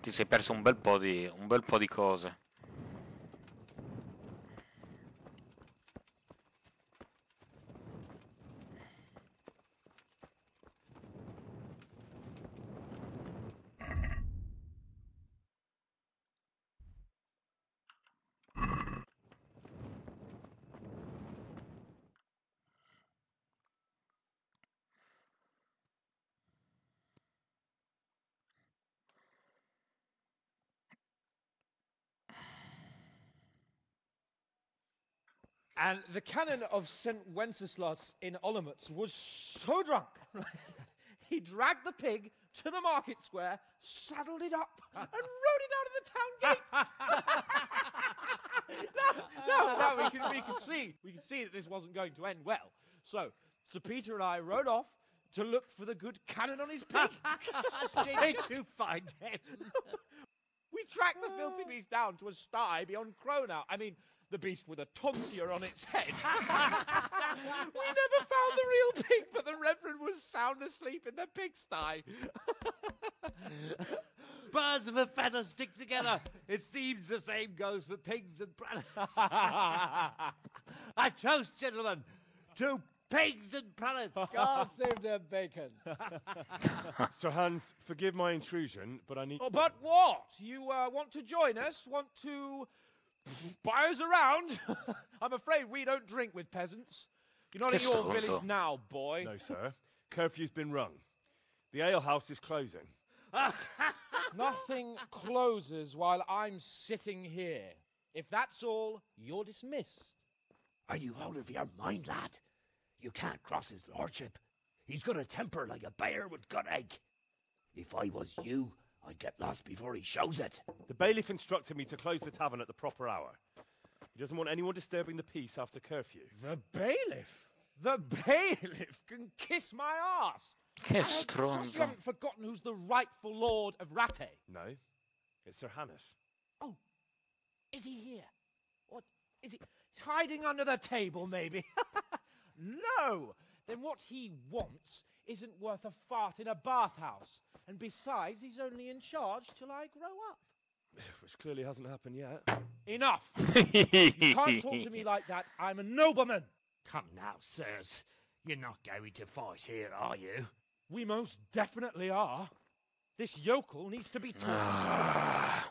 Ti sei perso un bel po' di cose. And the canon of St. Wenceslas in Olomouc was so drunk, he dragged the pig to the market square, saddled it up, and rode it out of the town gate. No, we could see that this wasn't going to end well. So, Sir Peter and I rode off to look for the good canon on his pig. Did you find him? We tracked the filthy beast down to a sty beyond Cronau. I mean, the beast with a tonsure on its head. We never found the real pig, but the Reverend was sound asleep in the pigsty. Birds of a feather stick together. It seems the same goes for pigs and prelates. I toast, gentlemen, to pigs and prelates. God save their bacon. Sir Hans, forgive my intrusion, but I need... Oh, but what? You want to join us? Want to buy us around? I'm afraid we don't drink with peasants. You're not in your village now, boy. No, sir. Curfew's been rung. The alehouse is closing. Nothing closes while I'm sitting here. If that's all, you're dismissed. Are you out of your mind, lad? You can't cross his lordship. He's got a temper like a bear with gut ache. If I was you, I'd get lost before he shows it. The bailiff instructed me to close the tavern at the proper hour. He doesn't want anyone disturbing the peace after curfew. The bailiff? The bailiff can kiss my arse. Che stronzo. You haven't forgotten who's the rightful lord of Rate? No, it's Sir Hannes. Oh, is he here? What, is he hiding under the table, maybe? No! Then what he wants isn't worth a fart in a bathhouse. And besides, he's only in charge till I grow up. Which clearly hasn't happened yet. Enough! You can't talk to me like that. I'm a nobleman. Come now, sirs. You're not going to fight here, are you? We most definitely are. This yokel needs to be taught.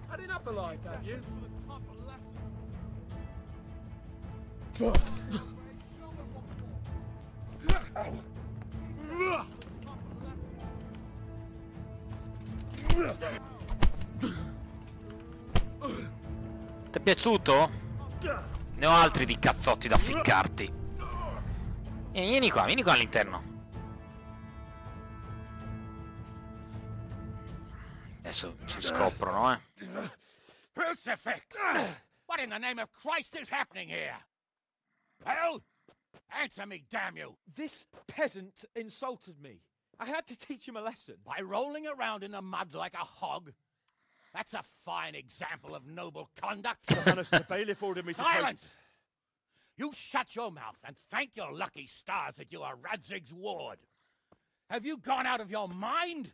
Had enough of life, have you? Ti è piaciuto? Ne ho altri di cazzotti da ficcarti. Vieni qua all'interno. Adesso ci scoprono, eh. Crucifix! What in the name of Christ is happening here? Well, answer me, damn you! This peasant insulted me. I had to teach him a lesson. By rolling around in the mud like a hog? That's a fine example of noble conduct. Hannes, the bailiff ordered me to... Silence! You shut your mouth and thank your lucky stars that you are Radzig's ward. Have you gone out of your mind?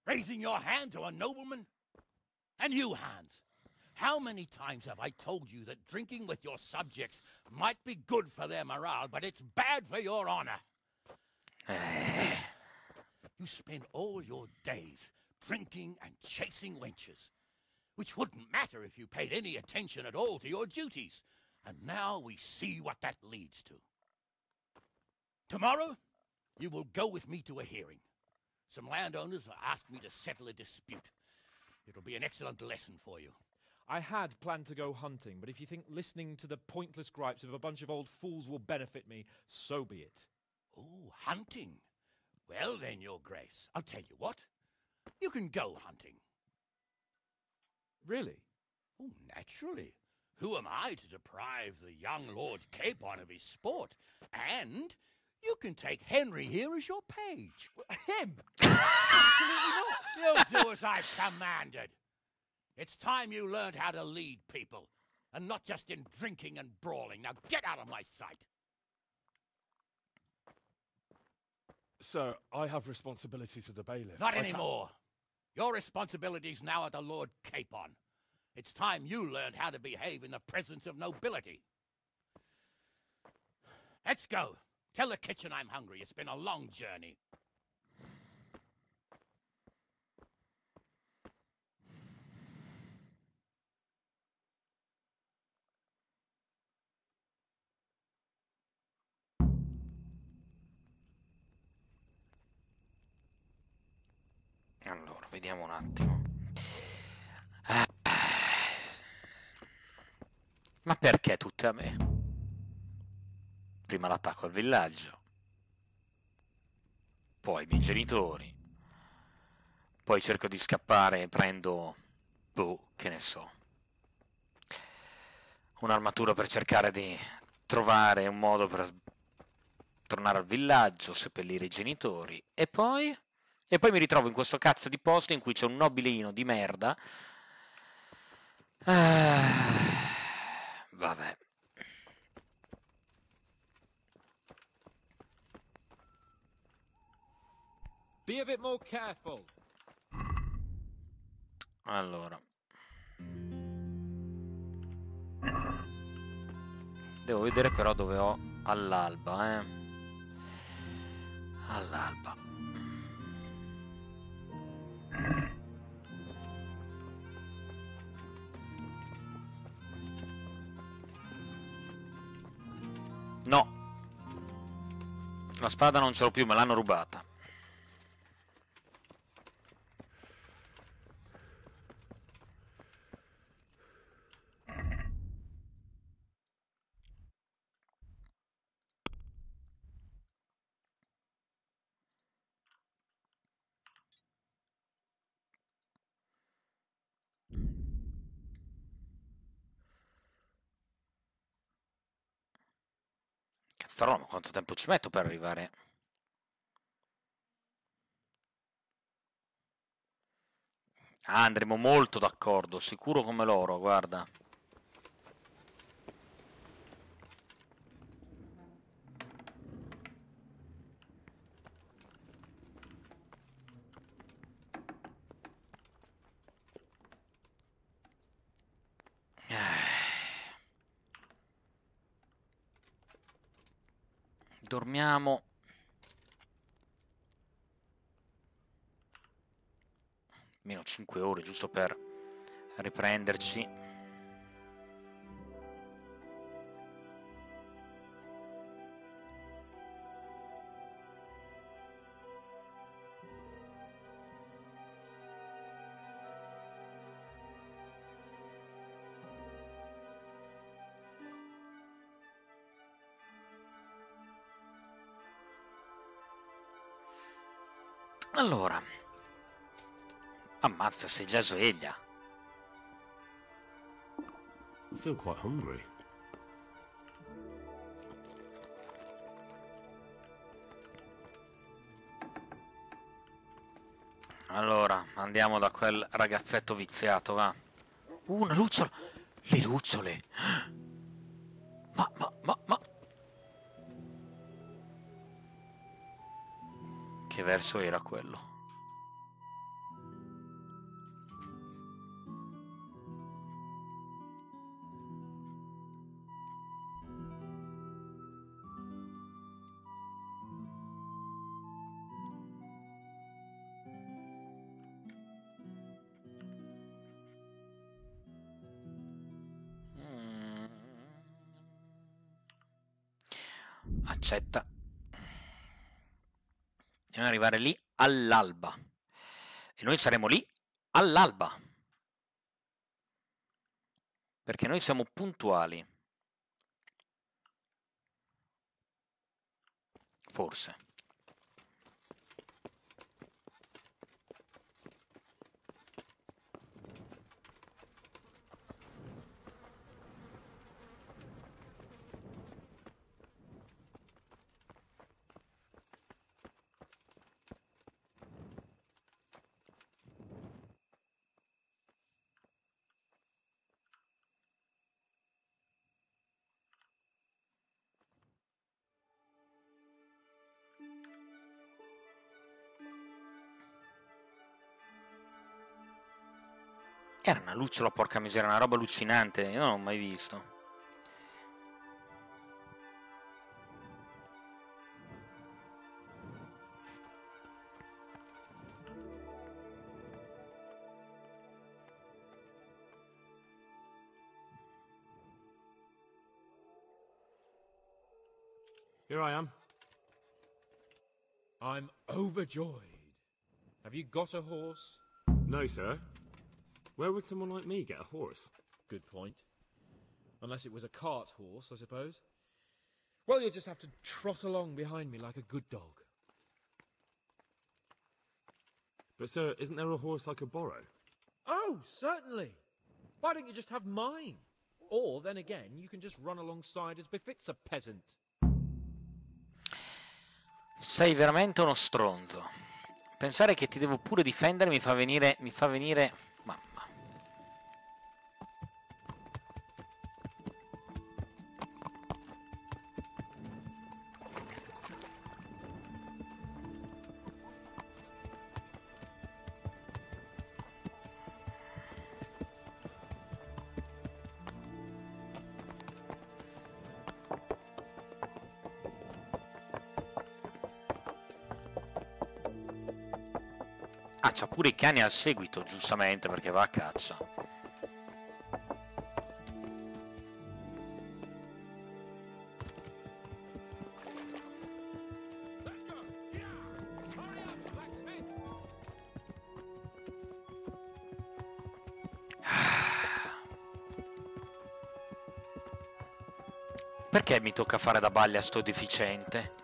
Raising your hand to a nobleman? And you, Hans, how many times have I told you that drinking with your subjects might be good for their morale, but it's bad for your honor? You spend all your days drinking and chasing wenches, which wouldn't matter if you paid any attention at all to your duties. And now we see what that leads to. Tomorrow, you will go with me to a hearing. Some landowners have asked me to settle a dispute. It'll be an excellent lesson for you. I had planned to go hunting, but if you think listening to the pointless gripes of a bunch of old fools will benefit me, so be it. Oh, hunting. Well then, Your Grace, I'll tell you what. You can go hunting. Really? Oh, naturally. Who am I to deprive the young Lord Capon of his sport? And You can take Henry here as your page. Him? Absolutely not. You'll do as I've commanded. It's time you learned how to lead people, and not just in drinking and brawling. Now get out of my sight. Sir, I have responsibilities to the bailiff. Not anymore. Your responsibilities now are the Lord Capon. It's time you learned how to behave in the presence of nobility. Let's go. Tell the kitchen I'm hungry. It's been a long journey. Allora, vediamo un attimo. Ma perché tutte a me? Prima l'attacco al villaggio, poi i miei genitori, poi cerco di scappare e prendo, boh, che ne so, un'armatura per cercare di trovare un modo per tornare al villaggio, seppellire i genitori, e poi mi ritrovo in questo cazzo di posto in cui c'è un nobilino di merda. Vabbè. Be a bit more careful. Allora, devo vedere però dove ho all'alba, all'alba. No, la spada non ce l'ho più, me l'hanno rubata. Cazzarolo, ma quanto tempo ci metto per arrivare? Ah, andremo molto d'accordo, sicuro come l'oro, guarda. Dormiamo. Almeno 5 ore, giusto per riprenderci. Allora, ammazza, sei già sveglia. I feel quite hungry. Allora, andiamo da quel ragazzetto viziato, va. Una lucciola! Le lucciole! Ma... Che verso era quello? Accetta. Dobbiamo arrivare lì all'alba. E noi saremo lì all'alba. Perché noi siamo puntuali. Forse. Era una lucciola, porca miseria, una roba allucinante, io non l'ho mai visto. Here I am. I'm overjoyed. Have you got a horse? No, sir. Where would someone like me get a horse? Good point. Unless it was a cart horse, I suppose. Well, you'll just have to trot along behind me like a good dog. But, sir, isn't there a horse I could borrow? Oh, certainly. Why don't you just have mine? Or, then again, you can just run alongside as befits a peasant. Sei veramente uno stronzo. Pensare che ti devo pure difendere mi fa venire... Mamma. Ah, c'ha pure i cani al seguito, giustamente, perché va a caccia. Perché mi tocca fare da balle a sto deficiente?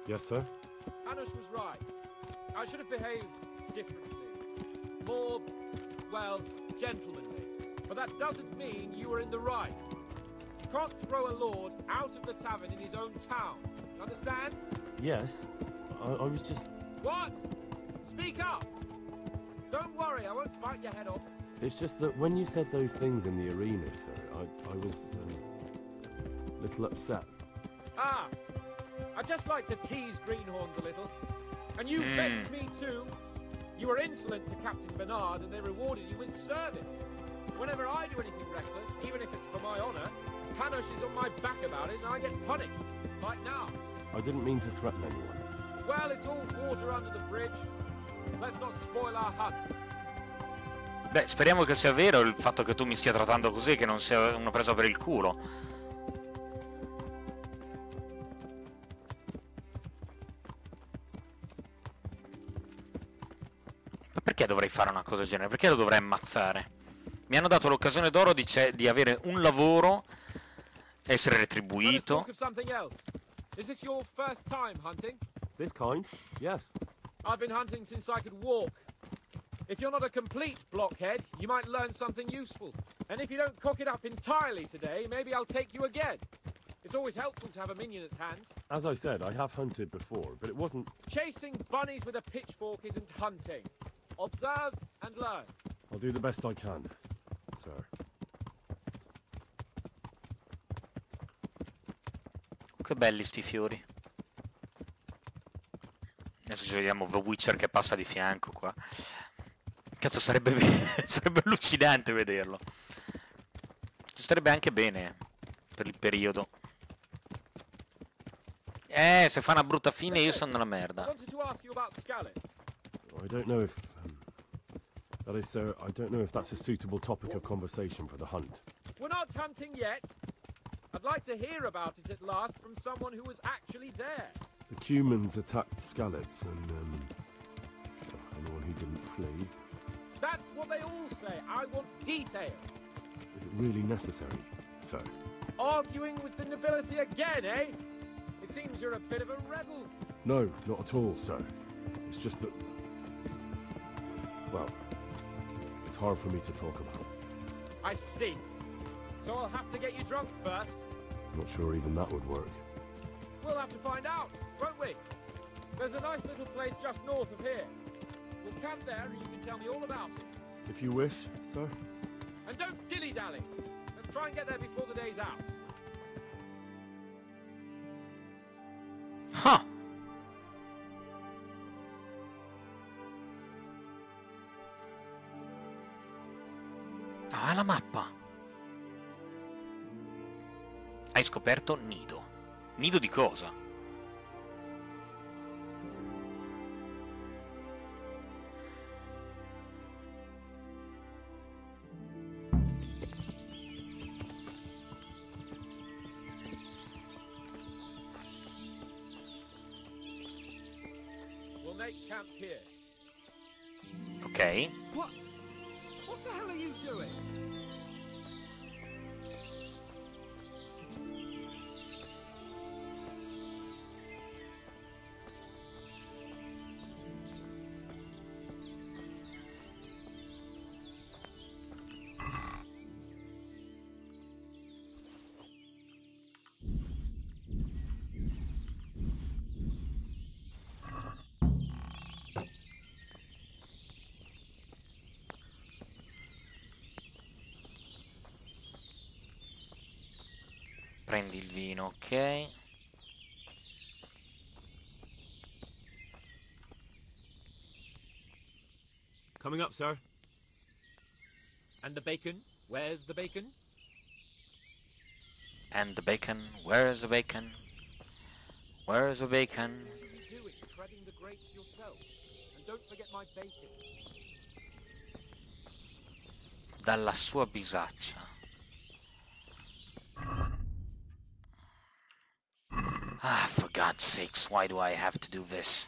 Yes, sir? Anush was right. I should have behaved differently. More, well, gentlemanly. But that doesn't mean you were in the right. You can't throw a lord out of the tavern in his own town. Understand? Yes. I was just... What? Speak up! Don't worry, I won't bite your head off. It's just that when you said those things in the arena, sir, I was a little upset. Ah! I just like to tease greenhorns a little. And you vexed me too. You were insolent to Captain Bernard and they rewarded you with service. Whenever I do anything reckless, even if it's for my honor, Hanush is on my back about it and I get punished. Like now. I didn't mean to threaten anyone. Well, it's all water under the bridge. Let's not spoil our hunt. Beh, speriamo che sia vero il fatto che tu mi stia trattando così e che non sia una presa per il culo. Ma perché dovrei fare una cosa del genere? Perché lo dovrei ammazzare? Mi hanno dato l'occasione d'oro di avere un lavoro, essere retribuito. Is this your first time hunting? This kind? Yes. I've been hunting since I could walk. If you're not a complete blockhead, you might learn something useful. And if you don't cock it up entirely today, maybe I'll take you again. It's always helpful to have a minion at hand. As I said, I have hunted before, but it wasn't... Chasing bunnies with a pitchfork isn't hunting. Observe and learn. I'll do the best I can, sir. Che belli sti fiori. Adesso ci vediamo The Witcher che passa di fianco qua. Cazzo, sarebbe allucinante vederlo. Ci starebbe anche bene per il periodo. Se fa una brutta fine io sono nella merda. I don't know if... that is, sir, I don't know if that's a suitable topic of conversation for the hunt. We're not hunting yet. I'd like to hear about it at last from someone who was actually there. The humans attacked Skallets and, anyone who didn't flee. That's what they all say. I want details. Is it really necessary, sir? Arguing with the nobility again, eh? It seems you're a bit of a rebel. No, not at all, sir. It's just that... well, it's hard for me to talk about. I see. So I'll have to get you drunk first. I'm not sure even that would work. We'll have to find out, won't we? There's a nice little place just north of here. We'll camp there and you can tell me all about it. If you wish, sir. And don't dilly-dally. Let's try and get there before the day's out. Huh. Ah, la mappa. Hai scoperto nido. Nido di cosa? We'll make camp here. Ok. What? What the hell are you doing? Prendi il vino, ok. Coming up, sir. And the bacon? Where's the bacon? And the bacon, where's the bacon? Where's the bacon? What are you doing? Shredding the grapes yourself. And don't forget my bacon. Dalla sua bisaccia. Ah, for God's sakes, why do I have to do this?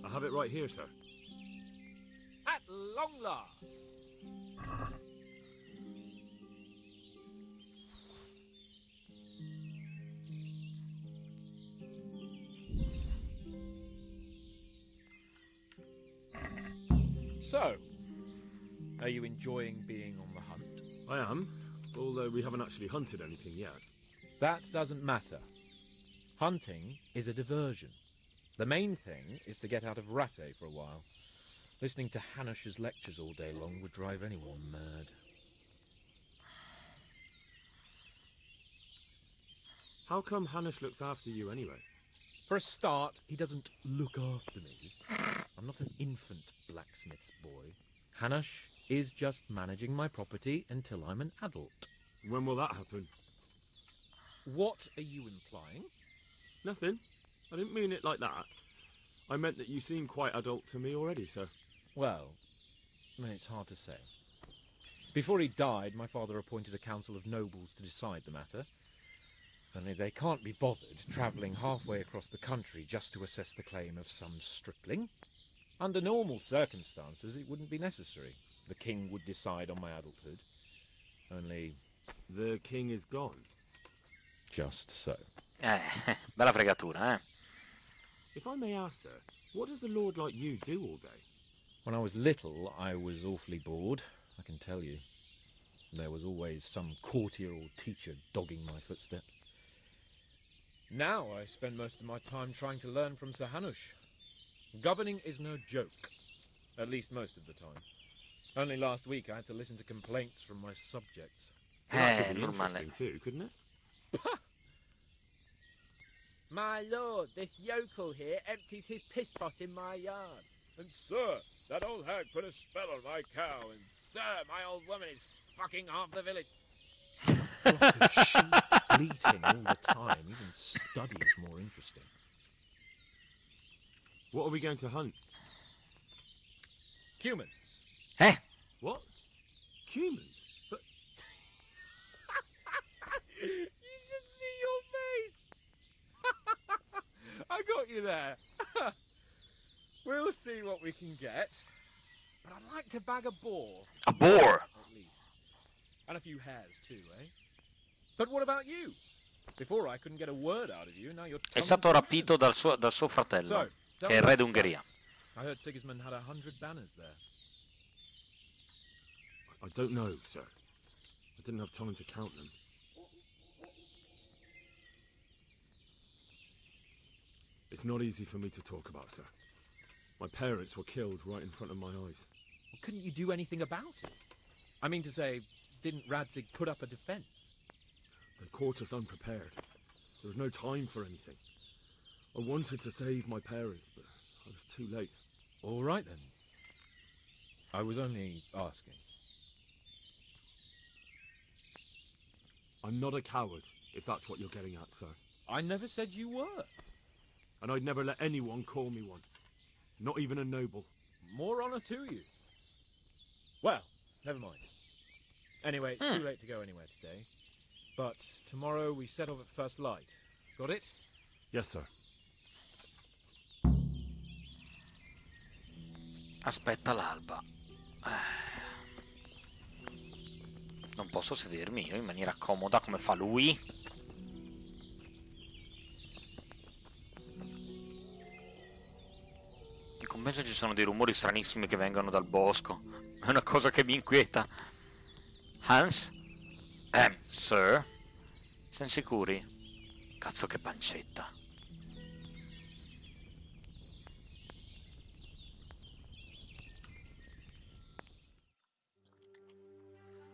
I have it right here, sir. At long last. So, are you enjoying being on the hunt? I am, although we haven't actually hunted anything yet. That doesn't matter. Hunting is a diversion. The main thing is to get out of Rate for a while. Listening to Hanush's lectures all day long would drive anyone mad. How come Hanush looks after you anyway? For a start, he doesn't look after me. I'm not an infant blacksmith's boy. Hanush is just managing my property until I'm an adult. When will that happen? What are you implying? Nothing. I didn't mean it like that. I meant that you seem quite adult to me already, sir. Well, it's hard to say. Before he died, my father appointed a council of nobles to decide the matter. Only they can't be bothered travelling halfway across the country just to assess the claim of some stripling. Under normal circumstances, it wouldn't be necessary. The king would decide on my adulthood. Only... The king is gone. just so. Bella fregatura, eh? If I may ask, sir, what does a lord like you do all day? When I was little, I was awfully bored, I can tell you. There was always some courtier or teacher dogging my footsteps. Now I spend most of my time trying to learn from Sir Hanush. Governing is no joke, at least most of the time. Only last week I had to listen to complaints from my subjects. That could be normale. interesting too, couldn't it? My lord, this yokel here empties his piss pot in my yard. And sir, that old hag put a spell on my cow, and sir, my old woman is fucking half the village. Flock of sheep bleating all the time. Even study is more interesting. What are we going to hunt? Humans. Eh? What? Humans? But You should see your face. I got you there. We'll see what we can get. But I'd like to bag a boar. A boar? At least. And a few hares too, eh? But what about you? Before I couldn't get a word out of you, now you're... È stato rapito dal suo fratello, So, che è il re d'Ungheria. I heard Sigismund had 100 banners there. I don't know, sir. I didn't have time to count them. It's not easy for me to talk about, sir. My parents were killed right in front of my eyes. Well, couldn't you do anything about it? I mean to say, didn't Radzig put up a defense? They caught us unprepared. There was no time for anything. I wanted to save my parents, but I was too late. All right, then. I was only asking. I'm not a coward, if that's what you're getting at, sir. I never said you were. And I'd never let anyone call me one. Not even a noble. More honor to you. Well, never mind. Anyway, it's too late to go anywhere today. But tomorrow we set off at first light. Got it? Yes, sir. Aspetta l'alba. Non posso sedermi io in maniera comoda come fa lui? In compenso ci sono dei rumori stranissimi che vengono dal bosco. È una cosa che mi inquieta. Hans? Sir? Siamo sicuri? Cazzo che pancetta.